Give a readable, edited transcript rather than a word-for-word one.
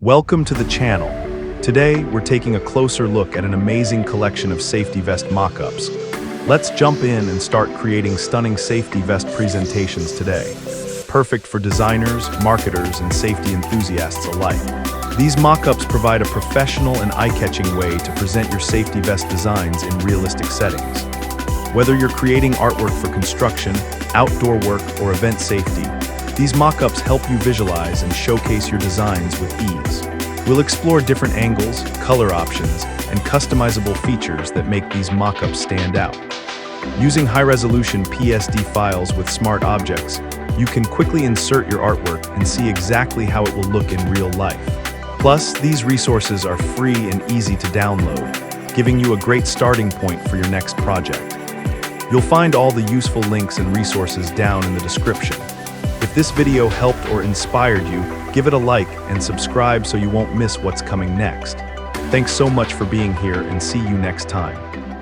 Welcome to the channel. Today, we're taking a closer look at an amazing collection of safety vest mock-ups. Let's jump in and start creating stunning safety vest presentations today. Perfect for designers, marketers, and safety enthusiasts alike. These mock-ups provide a professional and eye-catching way to present your safety vest designs in realistic settings. Whether you're creating artwork for construction, outdoor work, or event safety, these mock-ups help you visualize and showcase your designs with ease. We'll explore different angles, color options, and customizable features that make these mock-ups stand out. Using high-resolution PSD files with smart objects, you can quickly insert your artwork and see exactly how it will look in real life. Plus, these resources are free and easy to download, giving you a great starting point for your next project. You'll find all the useful links and resources down in the description. If this video helped or inspired you, give it a like and subscribe so you won't miss what's coming next. Thanks so much for being here and see you next time.